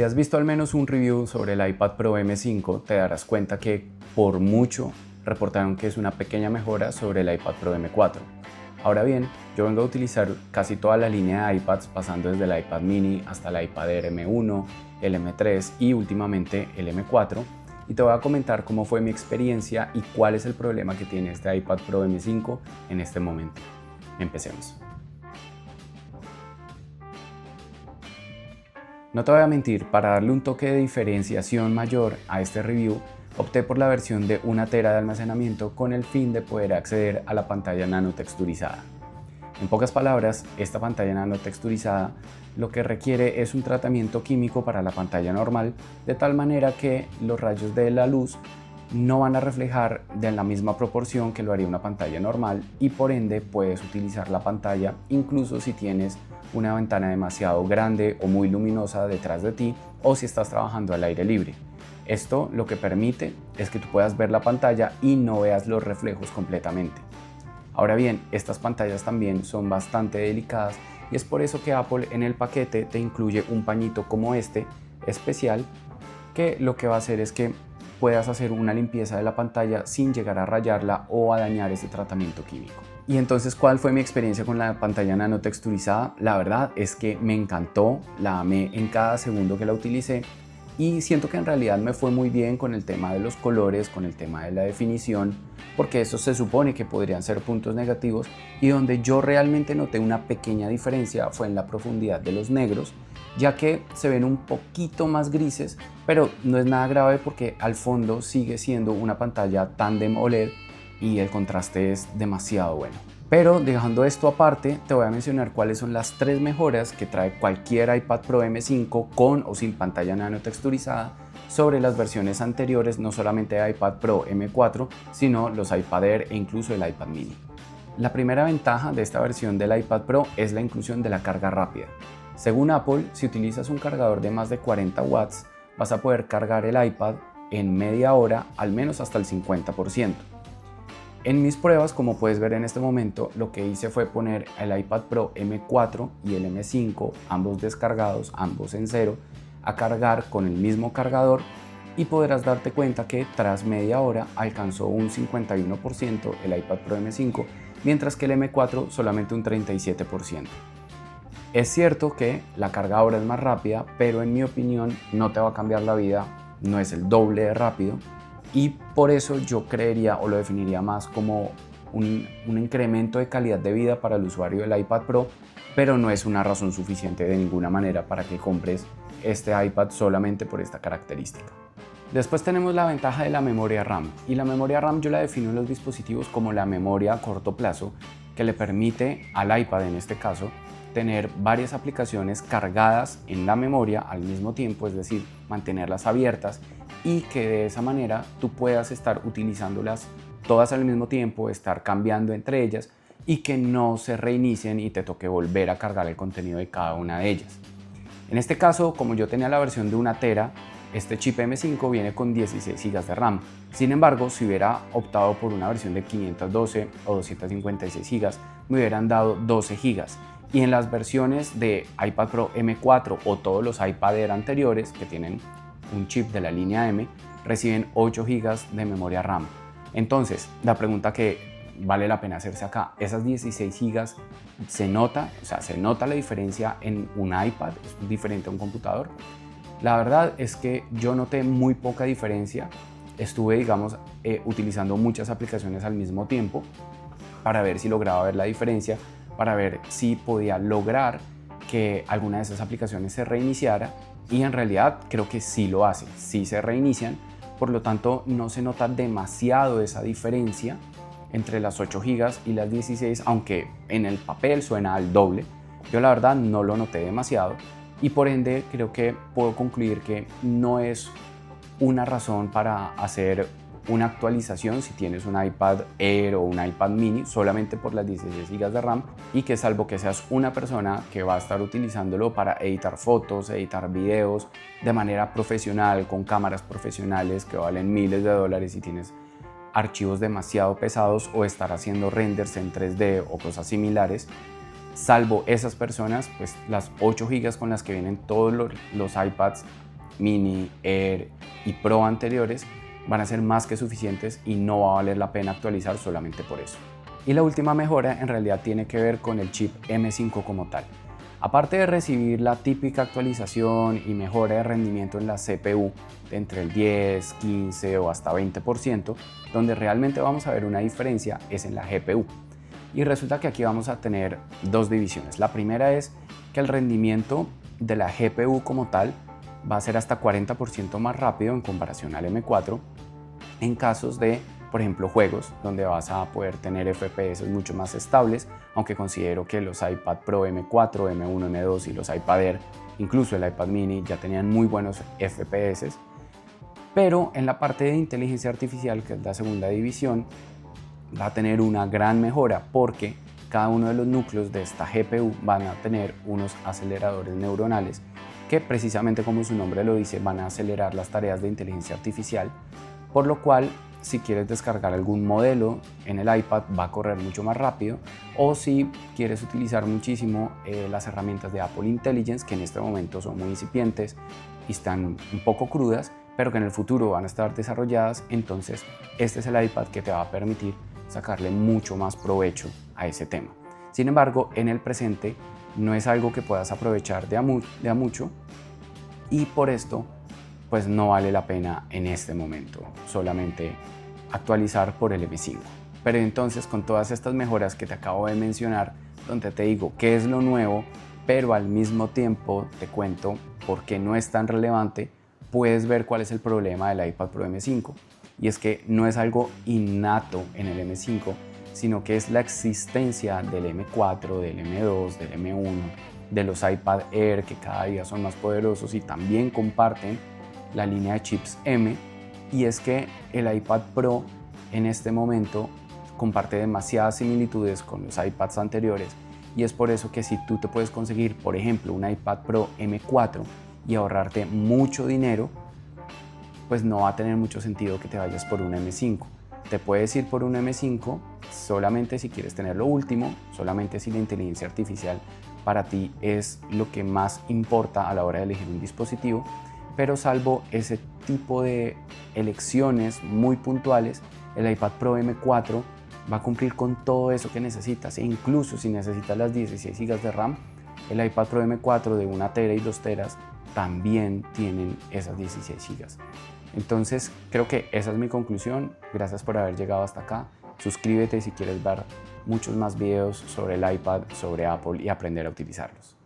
Si has visto al menos un review sobre el iPad Pro M5, te darás cuenta que por mucho reportaron que es una pequeña mejora sobre el iPad Pro M4. Ahora bien, yo vengo a utilizar casi toda la línea de iPads, pasando desde el iPad mini hasta el iPad Air M1, el M3 y últimamente el M4, y te voy a comentar cómo fue mi experiencia y cuál es el problema que tiene este iPad Pro M5 en este momento. Empecemos. No te voy a mentir, para darle un toque de diferenciación mayor a este review, opté por la versión de 1 TB de almacenamiento con el fin de poder acceder a la pantalla nanotexturizada. En pocas palabras, esta pantalla nanotexturizada lo que requiere es un tratamiento químico para la pantalla normal, de tal manera que los rayos de la luz no van a reflejar de la misma proporción que lo haría una pantalla normal y por ende puedes utilizar la pantalla incluso si tienes una ventana demasiado grande o muy luminosa detrás de ti o si estás trabajando al aire libre. Esto lo que permite es que tú puedas ver la pantalla y no veas los reflejos completamente. Ahora bien, estas pantallas también son bastante delicadas y es por eso que Apple en el paquete te incluye un pañito como este especial que lo que va a hacer es que puedas hacer una limpieza de la pantalla sin llegar a rayarla o a dañar ese tratamiento químico. Y entonces, ¿cuál fue mi experiencia con la pantalla nanotexturizada? La verdad es que me encantó, la amé en cada segundo que la utilicé y siento que en realidad me fue muy bien con el tema de los colores, con el tema de la definición, porque eso se supone que podrían ser puntos negativos y donde yo realmente noté una pequeña diferencia fue en la profundidad de los negros, ya que se ven un poquito más grises, pero no es nada grave porque al fondo sigue siendo una pantalla Tandem OLED y el contraste es demasiado bueno. Pero dejando esto aparte, te voy a mencionar cuáles son las 3 mejoras que trae cualquier iPad Pro M5 con o sin pantalla nanotexturizada sobre las versiones anteriores, no solamente de iPad Pro M4, sino los iPad Air e incluso el iPad mini. La primera ventaja de esta versión del iPad Pro es la inclusión de la carga rápida. Según Apple, si utilizas un cargador de más de 40 watts, vas a poder cargar el iPad en media hora, al menos hasta el 50%. En mis pruebas, como puedes ver en este momento, lo que hice fue poner el iPad Pro M4 y el M5, ambos descargados, ambos en cero, a cargar con el mismo cargador y podrás darte cuenta que tras media hora alcanzó un 51% el iPad Pro M5, mientras que el M4 solamente un 37%. Es cierto que la carga ahora es más rápida, pero en mi opinión no te va a cambiar la vida, no es el doble de rápido y por eso yo creería o lo definiría más como un incremento de calidad de vida para el usuario del iPad Pro, pero no es una razón suficiente de ninguna manera para que compres este iPad solamente por esta característica. Después tenemos la ventaja de la memoria RAM y la memoria RAM yo la defino en los dispositivos como la memoria a corto plazo que le permite al iPad en este caso tener varias aplicaciones cargadas en la memoria al mismo tiempo, es decir, mantenerlas abiertas y que de esa manera tú puedas estar utilizándolas todas al mismo tiempo, estar cambiando entre ellas y que no se reinicien y te toque volver a cargar el contenido de cada una de ellas. En este caso, como yo tenía la versión de 1 TB, este chip M5 viene con 16 GB de RAM. Sin embargo, si hubiera optado por una versión de 512 o 256 GB, me hubieran dado 12 GB. Y en las versiones de iPad Pro M4 o todos los iPad Air anteriores que tienen un chip de la línea M, reciben 8 GB de memoria RAM. Entonces, la pregunta que vale la pena hacerse acá, ¿esas 16 GB se nota? O sea, ¿se nota la diferencia en un iPad? ¿Es diferente a un computador? La verdad es que yo noté muy poca diferencia. Estuve, digamos, utilizando muchas aplicaciones al mismo tiempo para ver si lograba ver la diferencia, para ver si podía lograr que alguna de esas aplicaciones se reiniciara y en realidad creo que sí lo hace, sí se reinician, por lo tanto no se nota demasiado esa diferencia entre las 8 GB y las 16, aunque en el papel suena al doble. Yo la verdad no lo noté demasiado y por ende creo que puedo concluir que no es una razón para hacer una actualización si tienes un iPad Air o un iPad mini solamente por las 16 GB de RAM y que salvo que seas una persona que va a estar utilizándolo para editar fotos, editar videos de manera profesional con cámaras profesionales que valen miles de dólares y tienes archivos demasiado pesados o estar haciendo renders en 3D o cosas similares, salvo esas personas, pues las 8 GB con las que vienen todos los iPads mini, Air y Pro anteriores van a ser más que suficientes y no va a valer la pena actualizar solamente por eso. Y la última mejora en realidad tiene que ver con el chip M5 como tal. Aparte de recibir la típica actualización y mejora de rendimiento en la CPU de entre el 10, 15 o hasta 20%, donde realmente vamos a ver una diferencia es en la GPU. Y resulta que aquí vamos a tener dos divisiones. La primera es que el rendimiento de la GPU como tal va a ser hasta 40% más rápido en comparación al M4 en casos de, por ejemplo, juegos donde vas a poder tener FPS mucho más estables, aunque considero que los iPad Pro M4, M1, M2 y los iPad Air, incluso el iPad mini, ya tenían muy buenos FPS. Pero en la parte de inteligencia artificial, que es la segunda división, va a tener una gran mejora porque cada uno de los núcleos de esta GPU van a tener unos aceleradores neuronales que, precisamente como su nombre lo dice, van a acelerar las tareas de inteligencia artificial, por lo cual si quieres descargar algún modelo en el iPad va a correr mucho más rápido, o si quieres utilizar muchísimo las herramientas de Apple Intelligence, que en este momento son muy incipientes y están un poco crudas, pero que en el futuro van a estar desarrolladas, entonces este es el iPad que te va a permitir sacarle mucho más provecho a ese tema. Sin embargo, en el presente no es algo que puedas aprovechar de a mucho, y por esto pues no vale la pena en este momento solamente actualizar por el M5. Pero entonces, con todas estas mejoras que te acabo de mencionar, donde te digo qué es lo nuevo, pero al mismo tiempo te cuento por qué no es tan relevante, puedes ver cuál es el problema del iPad Pro M5. Y es que no es algo innato en el M5, sino que es la existencia del M4, del M2, del M1, de los iPad Air, que cada día son más poderosos y también comparten la línea de chips M, y es que el iPad Pro en este momento comparte demasiadas similitudes con los iPads anteriores, y es por eso que si tú te puedes conseguir, por ejemplo, un iPad Pro M4 y ahorrarte mucho dinero, pues no va a tener mucho sentido que te vayas por un M5. Te puedes ir por un M5 solamente si quieres tener lo último, solamente si la inteligencia artificial para ti es lo que más importa a la hora de elegir un dispositivo, pero salvo ese tipo de elecciones muy puntuales, el iPad Pro M4 va a cumplir con todo eso que necesitas, e incluso si necesitas las 16 GB de RAM, el iPad Pro M4 de 1 TB y 2 TB también tienen esas 16 GB. Entonces creo que esa es mi conclusión. Gracias por haber llegado hasta acá. Suscríbete si quieres ver muchos más videos sobre el iPad, sobre Apple y aprender a utilizarlos.